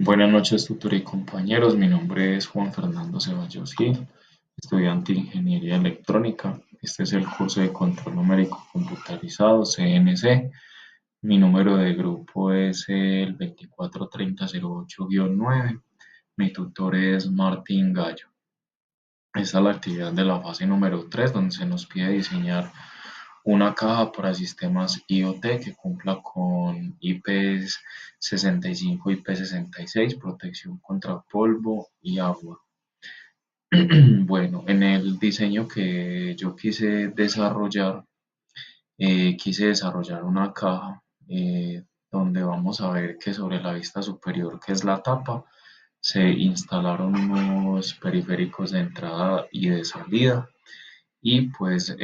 Buenas noches, tutor y compañeros. Mi nombre es Juan Fernando Ceballos Gil, estudiante de Ingeniería Electrónica. Este es el curso de Control Numérico Computarizado, CNC. Mi número de grupo es el 243008-9. Mi tutor es Martín Gallo. Esta es la actividad de la fase número 3, donde se nos pide diseñar una caja para sistemas IoT que cumpla con IP65 y IP66, protección contra polvo y agua. Bueno, en el diseño que yo quise desarrollar una caja donde vamos a ver que sobre la vista superior, que es la tapa, se instalaron unos periféricos de entrada y de salida. Y pues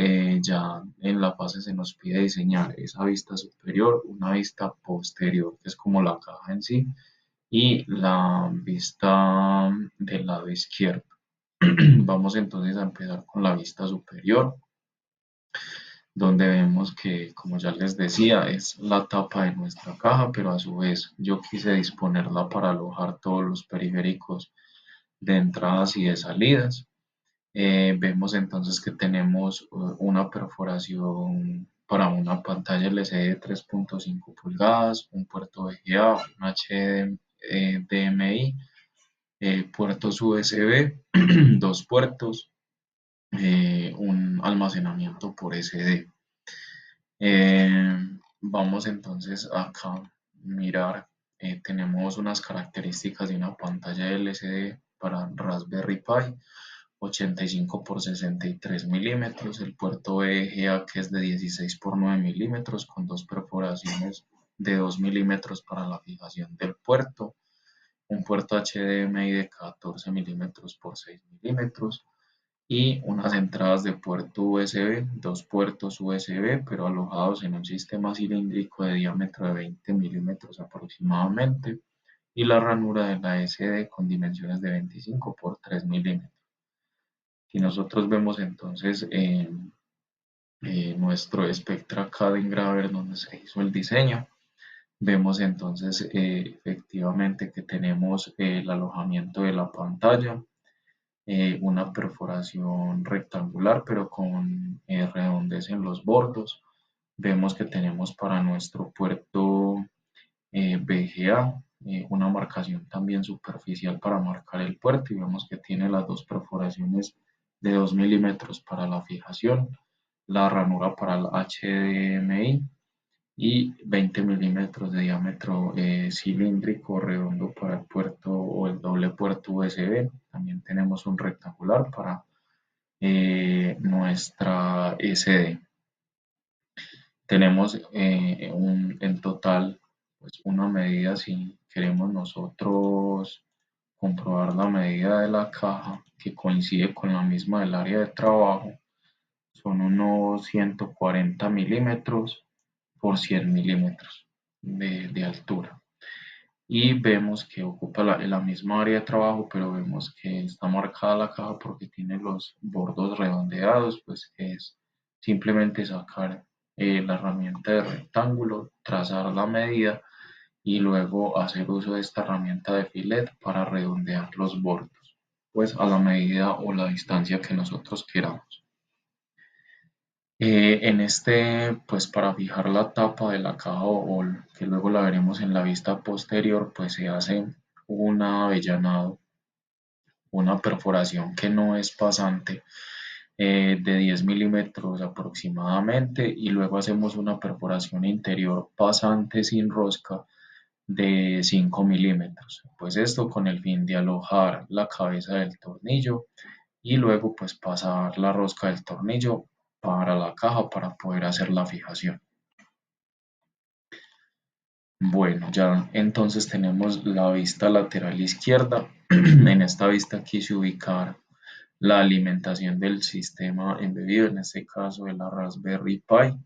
ya en la fase se nos pide diseñar esa vista superior, una vista posterior, que es como la caja en sí, y la vista del lado izquierdo. Vamos entonces a empezar con la vista superior, donde vemos que, como ya les decía, es la tapa de nuestra caja, pero a su vez yo quise disponerla para alojar todos los periféricos de entradas y de salidas. Vemos entonces que tenemos una perforación para una pantalla LCD de 3.5 pulgadas, un puerto VGA, un HDMI, puertos USB, dos puertos, un almacenamiento por SD. Eh, Vamos entonces acá a mirar, tenemos unas características de una pantalla LCD para Raspberry Pi, 85 por 63 milímetros, el puerto VGA que es de 16 por 9 milímetros con dos perforaciones de 2 milímetros para la fijación del puerto, un puerto HDMI de 14 milímetros por 6 milímetros y unas entradas de puerto USB, dos puertos USB, pero alojados en un sistema cilíndrico de diámetro de 20 milímetros aproximadamente, y la ranura de la SD con dimensiones de 25 por 3 milímetros. Si nosotros vemos entonces nuestro Spectra CAD Engraver donde se hizo el diseño, vemos entonces efectivamente que tenemos el alojamiento de la pantalla, una perforación rectangular pero con redondez en los bordos. Vemos que tenemos para nuestro puerto VGA una marcación también superficial para marcar el puerto y vemos que tiene las dos perforaciones de 2 milímetros para la fijación, la ranura para el HDMI y 20 milímetros de diámetro cilíndrico redondo para el puerto o el doble puerto USB. También tenemos un rectangular para nuestra SD. Tenemos en total pues, una medida, si queremos nosotros comprobar la medida de la caja que coincide con la misma del área de trabajo, son unos 140 milímetros por 100 milímetros de altura. Y vemos que ocupa la misma área de trabajo, pero vemos que está marcada la caja porque tiene los bordos redondeados, pues es simplemente sacar la herramienta de rectángulo, trazar la medida y luego hacer uso de esta herramienta de filet para redondear los bordos, pues a la medida o la distancia que nosotros queramos. Pues para fijar la tapa de la caja o que luego la veremos en la vista posterior, pues se hace un avellanado, una perforación que no es pasante de 10 milímetros aproximadamente y luego hacemos una perforación interior pasante sin rosca de 5 milímetros. Pues esto con el fin de alojar la cabeza del tornillo y luego pues pasar la rosca del tornillo para la caja para poder hacer la fijación. Bueno, ya entonces tenemos la vista lateral izquierda. En esta vista quise ubicar la alimentación del sistema embebido, en este caso de la Raspberry Pi,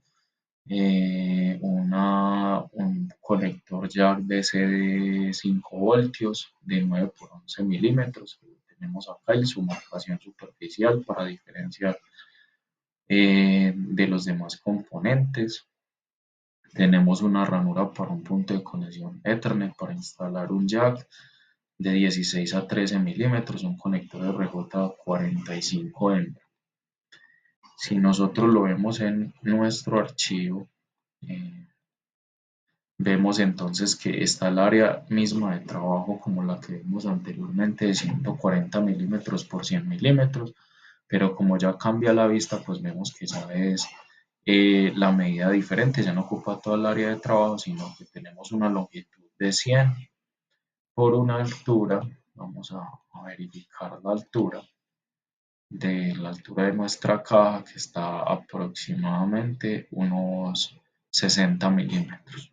un conector jack DC de 5 voltios de 9 por 11 milímetros. Tenemos acá y su marcación superficial para diferenciar de los demás componentes. Tenemos una ranura para un punto de conexión Ethernet para instalar un jack de 16 a 13 milímetros, un conector RJ 45M. Si nosotros lo vemos en nuestro archivo, eh, vemos entonces que está el área misma de trabajo como la que vimos anteriormente de 140 milímetros por 100 milímetros, pero como ya cambia la vista, pues vemos que ya es la medida diferente, ya no ocupa toda el área de trabajo, sino que tenemos una longitud de 100 por una altura. Vamos a verificar la altura de nuestra caja, que está aproximadamente unos 60 milímetros.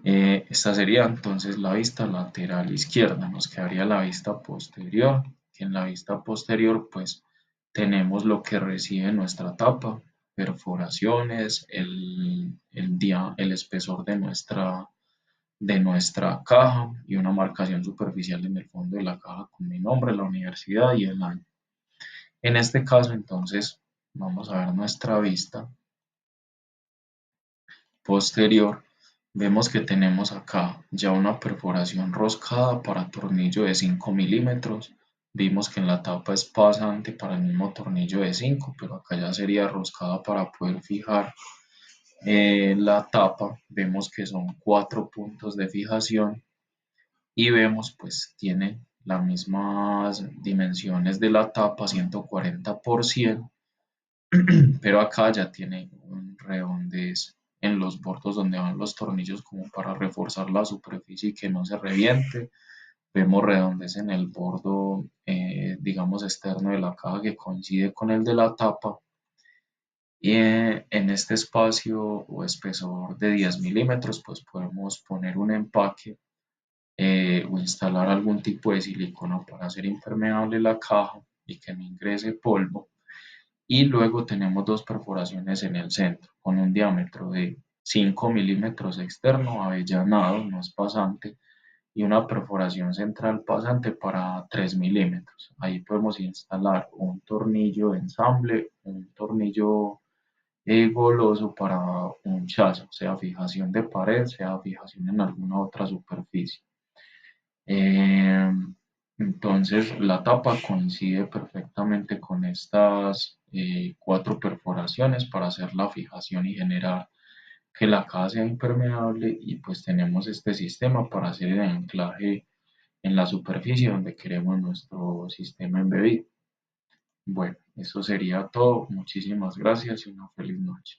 Esta sería entonces la vista lateral izquierda. Nos quedaría la vista posterior, que en la vista posterior pues tenemos lo que recibe nuestra tapa, perforaciones, el espesor de nuestra caja y una marcación superficial en el fondo de la caja con mi nombre, la universidad y el año. En este caso entonces vamos a ver nuestra vista posterior. Vemos que tenemos acá ya una perforación roscada para tornillo de 5 milímetros. Vimos que en la tapa es pasante para el mismo tornillo de 5, pero acá ya sería roscada para poder fijar la tapa. Vemos que son 4 puntos de fijación y vemos pues tiene las mismas dimensiones de la tapa, 140 por 100, pero acá ya tiene un redondez en los bordos donde van los tornillos como para reforzar la superficie y que no se reviente. Vemos redondez en el bordo, digamos, externo de la caja que coincide con el de la tapa. Y en este espacio o espesor de 10 milímetros, pues podemos poner un empaque o instalar algún tipo de silicona para hacer impermeable la caja y que no ingrese polvo. Y luego tenemos dos perforaciones en el centro con un diámetro de 5 milímetros externo avellanado, no es pasante, y una perforación central pasante para 3 milímetros. Ahí podemos instalar un tornillo de ensamble, un tornillo goloso para un chazo, sea fijación de pared, sea fijación en alguna otra superficie. Eh, entonces la tapa coincide perfectamente con estas 4 perforaciones para hacer la fijación y generar que la caja sea impermeable, y pues tenemos este sistema para hacer el anclaje en la superficie donde queremos nuestro sistema embebido. Bueno, eso sería todo. Muchísimas gracias y una feliz noche.